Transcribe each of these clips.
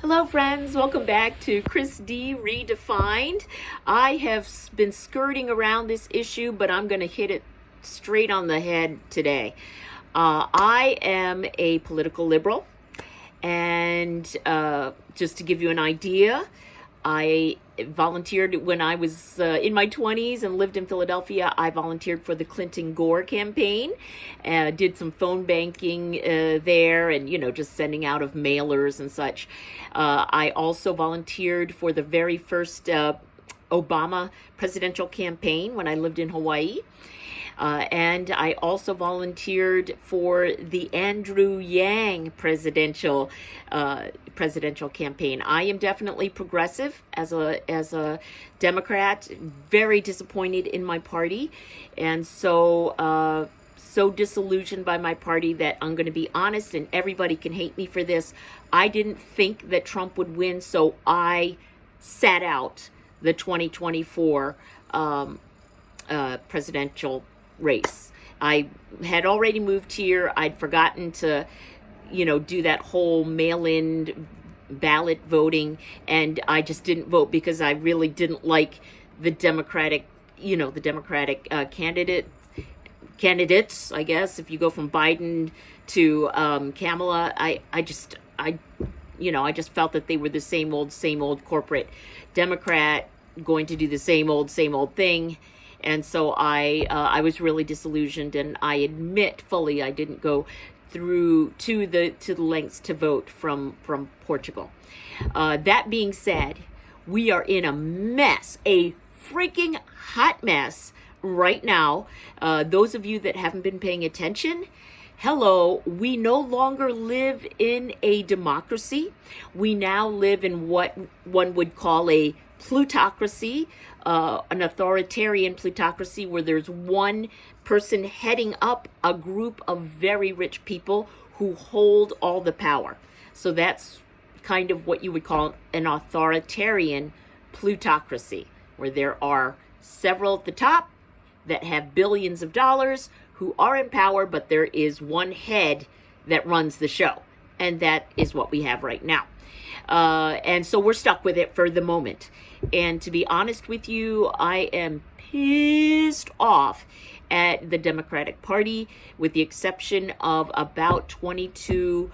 Hello friends, welcome back to Chris D Redefined. I have been skirting around this issue, but I'm going to hit it straight on the head today. I am a political liberal, and just to give you an idea, I volunteered when I was in my 20s and lived in Philadelphia. I volunteered for the Clinton-Gore campaign, did some phone banking there and, just sending out of mailers and such. I also volunteered for the very first Obama presidential campaign when I lived in Hawaii. And I also volunteered for the Andrew Yang presidential campaign. I am definitely progressive as a Democrat. Very disappointed in my party, and so disillusioned by my party that I'm going to be honest, and everybody can hate me for this. I didn't think that Trump would win, so I sat out the 2024 presidential race. I had already moved here. I'd forgotten to, do that whole mail-in ballot voting, and I just didn't vote because I really didn't like the Democratic candidates, I guess. If you go from Biden to Kamala, I just felt that they were the same old corporate Democrat going to do the same old thing. And so I was really disillusioned, and I admit fully I didn't go through to the lengths to vote from Portugal. That being said, we are in a mess, a freaking hot mess right now. Those of you that haven't been paying attention, hello, we no longer live in a democracy. We now live in what one would call a plutocracy, an authoritarian plutocracy where there's one person heading up a group of very rich people who hold all the power. So that's kind of what you would call an authoritarian plutocracy, where there are several at the top that have billions of dollars who are in power, but there is one head that runs the show. And that is what we have right now. And so we're stuck with it for the moment. And to be honest with you, I am pissed off at the Democratic Party, with the exception of about 22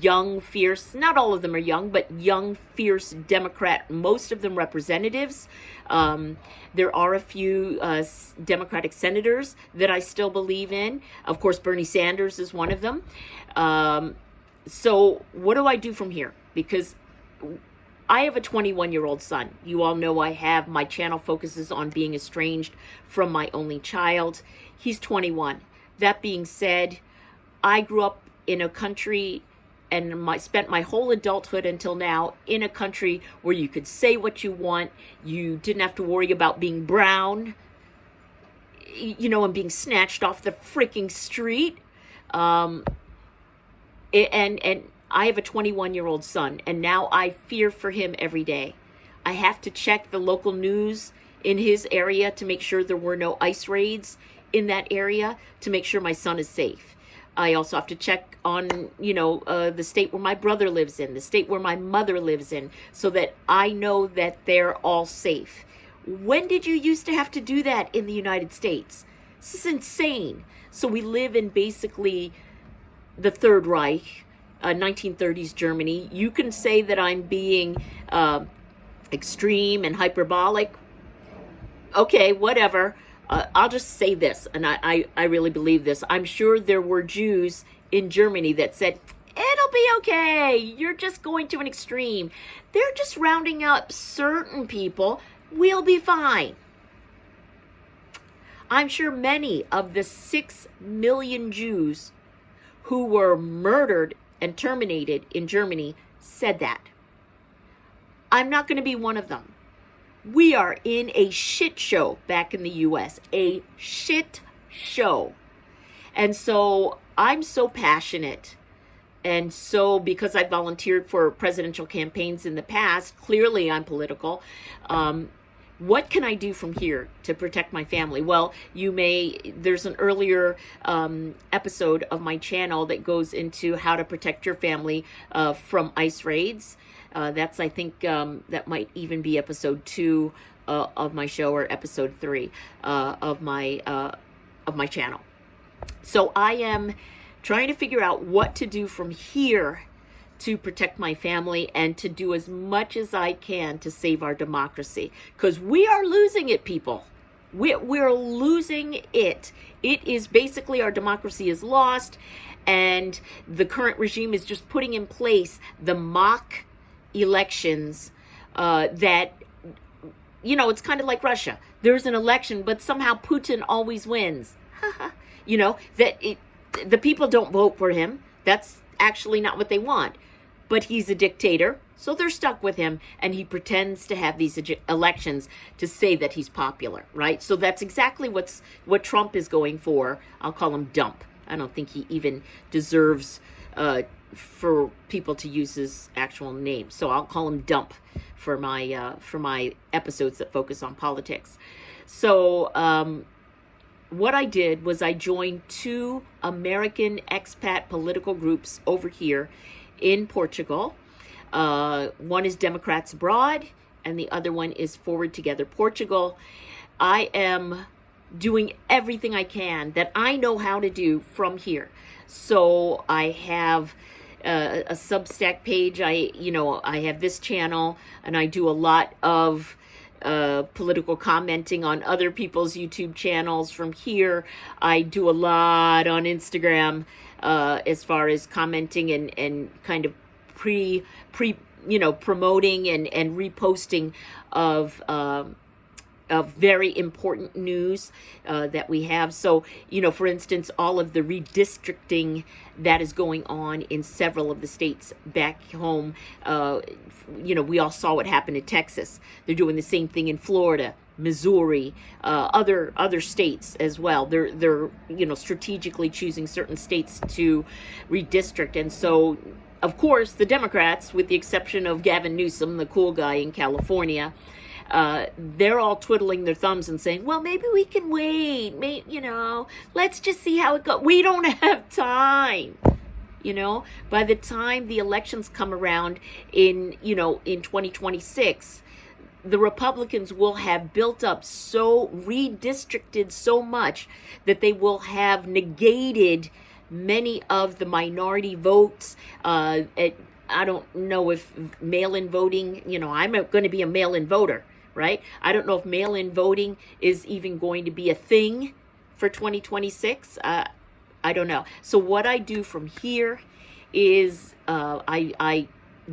young, fierce, not all of them are young, but young, fierce Democrat, most of them representatives. There are a few Democratic senators that I still believe in. Of course, Bernie Sanders is one of them. So what do I do from here? Because I have a 21-year-old son. You all know my channel focuses on being estranged from my only child. He's 21. That being said, I grew up in a country and spent my whole adulthood until now in a country where you could say what you want. You didn't have to worry about being brown, and being snatched off the freaking street. And I have a 21-year-old son, and now I fear for him every day. I have to check the local news in his area to make sure there were no ICE raids in that area, to make sure my son is safe. I also have to check on, the state where my brother lives in, the state where my mother lives in, so that I know that they're all safe. When did you used to have to do that in the United States? This is insane. So we live in basically the Third Reich, 1930s Germany. You can say that I'm being extreme and hyperbolic. Okay, whatever. I'll just say this, and I really believe this. I'm sure there were Jews in Germany that said, it'll be okay. You're just going to an extreme. They're just rounding up certain people. We'll be fine. I'm sure many of the 6 million Jews who were murdered and terminated in Germany said that. I'm not going to be one of them. We are in a shit show back in the US, a shit show. And so I'm so passionate. And so because I volunteered for presidential campaigns in the past, clearly I'm political. what can I do from here to protect my family? Well, there's an earlier episode of my channel that goes into how to protect your family from ICE raids. That's, I think, that might even be episode 2 of my show, or episode 3 of my channel. So I am trying to figure out what to do from here to protect my family and to do as much as I can to save our democracy, because we are losing it, people. We're losing it. It is basically, our democracy is lost, and the current regime is just putting in place the mock elections that, it's kind of like Russia. There's an election, but somehow Putin always wins. The people don't vote for him. That's actually not what they want. But he's a dictator, so they're stuck with him, and he pretends to have these elections to say that he's popular, right? So that's exactly what Trump is going for. I'll call him Dump. I don't think he even deserves for people to use his actual name, so I'll call him Dump for my episodes that focus on politics. So what I did was I joined 2 American expat political groups over here in Portugal. One is Democrats Abroad, and the other one is Forward Together Portugal. I am doing everything I can that I know how to do from here. So I have a Substack page. I have this channel, and I do a lot of political commenting on other people's YouTube channels from here. I do a lot on Instagram as far as commenting and kind of promoting and reposting of very important news that we have. So, for instance, all of the redistricting that is going on in several of the states back home. We all saw what happened in Texas. They're doing the same thing in Florida, Missouri, other states as well. They're strategically choosing certain states to redistrict. And so, of course, the Democrats, with the exception of Gavin Newsom, the cool guy in California, they're all twiddling their thumbs and saying, well, maybe we can wait. Let's just see how it goes. We don't have time. By the time the elections come around in 2026, the Republicans will have built up redistricted so much that they will have negated many of the minority votes. I don't know if mail-in voting, I'm going to be a mail-in voter, right? I don't know if mail-in voting is even going to be a thing for 2026. I don't know. So what I do from here is I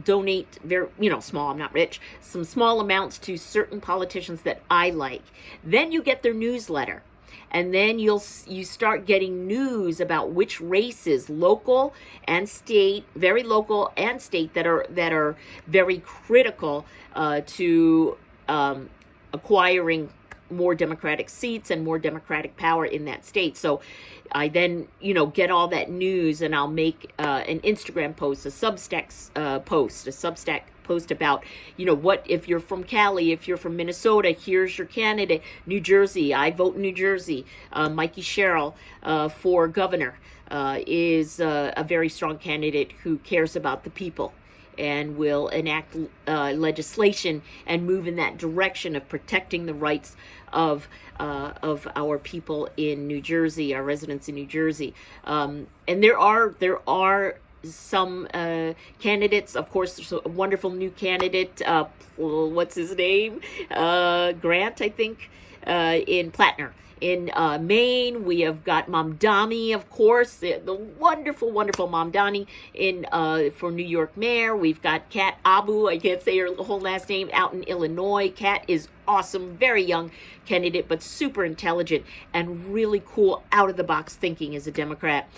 donate very, small, I'm not rich, some small amounts to certain politicians that I like. Then you get their newsletter. And then you start getting news about which races, local and state, very local and state, that are very critical to acquiring more Democratic seats and more Democratic power in that state. So I then, get all that news, and I'll make an Instagram post, a Substack post about, what, if you're from Cali, if you're from Minnesota, here's your candidate. New Jersey, I vote New Jersey. Mikey Sherrill for governor is a very strong candidate who cares about the people and will enact legislation and move in that direction of protecting the rights of our people in New Jersey, our residents in New Jersey. And there are some candidates. Of course, there's a wonderful new candidate, what's his name? Grant, I think, in Plattner. In Maine, we have got Mamdani, of course, the wonderful, wonderful Mamdani for New York mayor. We've got Kat Abu, I can't say her whole last name, out in Illinois. Kat is awesome, very young candidate, but super intelligent and really cool, out-of-the-box thinking as a Democrat.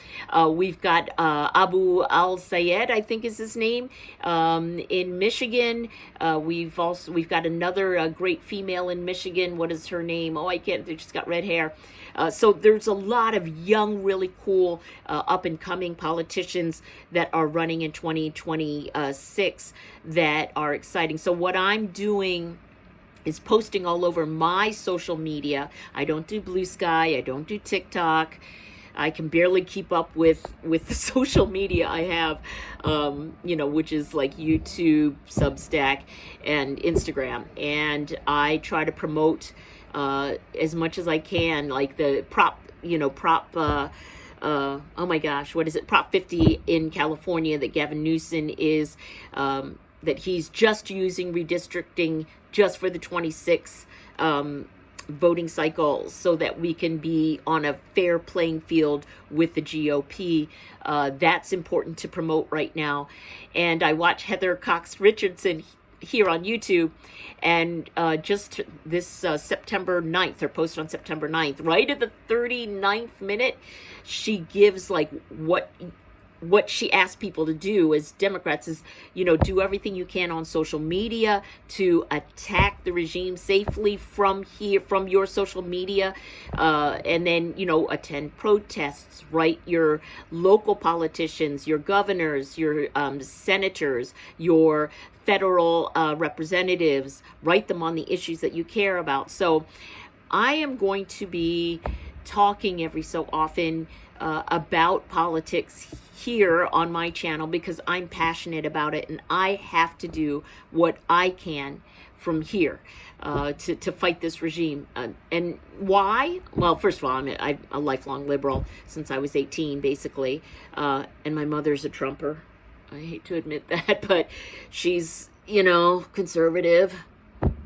We've got Abu Al-Sayed, I think is his name, in Michigan. We've got another great female in Michigan. What is her name? Oh, I can't, she's got red hair. So there's a lot of young, really cool, up-and-coming politicians that are running in 2026 that are exciting. So what I'm doing is posting all over my social media. I don't do Blue Sky. I don't do TikTok. I can barely keep up with the social media I have, which is like YouTube, Substack, and Instagram. And I try to promote as much as I can, like the oh my gosh, what is it? Prop 50 in California that Gavin Newsom is, that he's just using redistricting just for the 26 voting cycle so that we can be on a fair playing field with the GOP. That's important to promote right now. And I watch Heather Cox Richardson here on YouTube, and just this September 9th, or post on September 9th, right at the 39th minute, she gives like what she asks people to do as Democrats is, do everything you can on social media to attack the regime safely from your social media, and then, attend protests, write your local politicians, your governors, your senators, your federal representatives, write them on the issues that you care about. So I am going to be talking every so often about politics here on my channel because I'm passionate about it, and I have to do what I can from here to fight this regime. And why? Well, first of all, I'm a lifelong liberal since I was 18, basically, and my mother's a Trumper. I hate to admit that, but she's, conservative.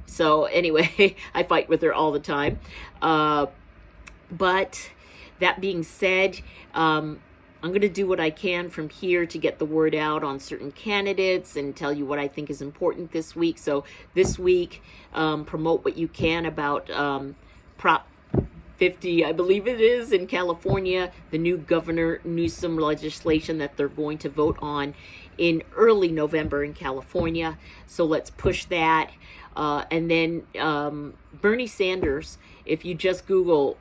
So anyway, I fight with her all the time. But that being said, I'm going to do what I can from here to get the word out on certain candidates and tell you what I think is important this week. So this week, promote what you can about Prop 50, I believe it is, in California, the new Governor Newsom legislation that they're going to vote on in early November in California. So let's push that. And then Bernie Sanders, if you just Google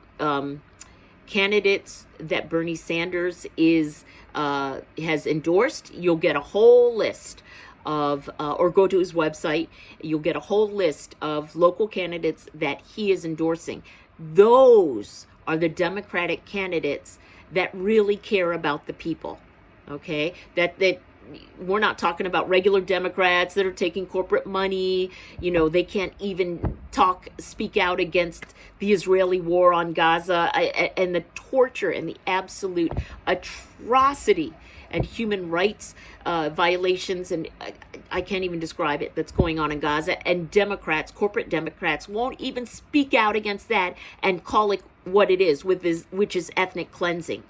candidates that Bernie Sanders has endorsed, you'll get a whole list of, or go to his website, you'll get a whole list of local candidates that he is endorsing. Those are the Democratic candidates that really care about the people, okay? That we're not talking about regular Democrats that are taking corporate money. They can't even speak out against the Israeli war on Gaza and the torture and the absolute atrocity and human rights violations, and I can't even describe it, that's going on in Gaza. And Democrats, corporate Democrats, won't even speak out against that and call it what it is, which is ethnic cleansing,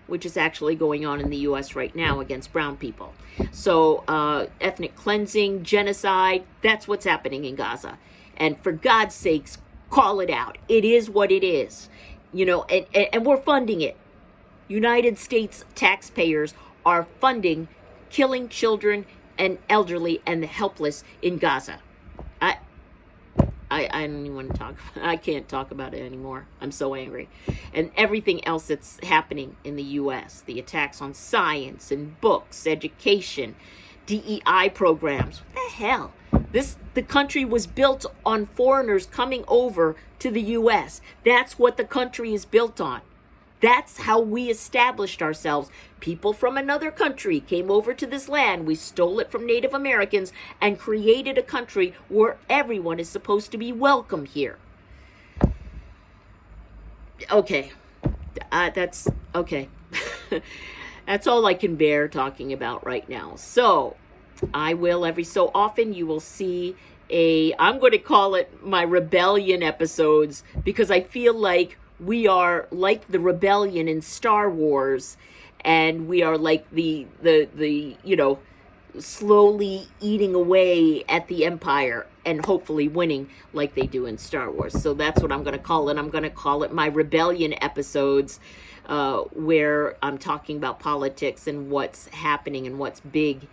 which is actually going on in the U.S. right now against brown people. So ethnic cleansing, genocide, that's what's happening in Gaza. And for God's sakes, call it out. It is what it is. And we're funding it. United States taxpayers are funding killing children and elderly and the helpless in Gaza. I don't even want to talk. I can't talk about it anymore. I'm so angry. And everything else that's happening in the U.S., the attacks on science and books, education, DEI programs. What the hell? The country was built on foreigners coming over to the U.S. That's what the country is built on. That's how we established ourselves. People from another country came over to this land. We stole it from Native Americans and created a country where everyone is supposed to be welcome here. Okay. That's okay. That's all I can bear talking about right now. So I will, every so often, you will see I'm going to call it my rebellion episodes, because I feel like we are like the rebellion in Star Wars, and we are like the slowly eating away at the Empire and hopefully winning like they do in Star Wars. So that's what I'm going to call it. I'm going to call it my rebellion episodes, where I'm talking about politics and what's happening and what's big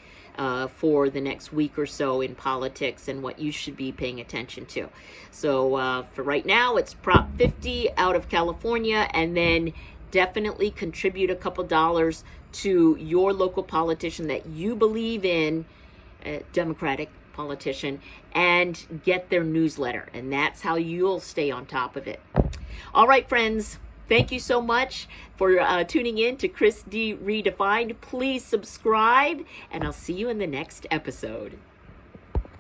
for the next week or so in politics and what you should be paying attention to. So for right now, it's Prop 50 out of California, and then definitely contribute a couple dollars to your local politician that you believe in, Democratic, politician and get their newsletter. And that's how you'll stay on top of it. All right, friends. Thank you so much for tuning in to Chris D. Redefined. Please subscribe, and I'll see you in the next episode.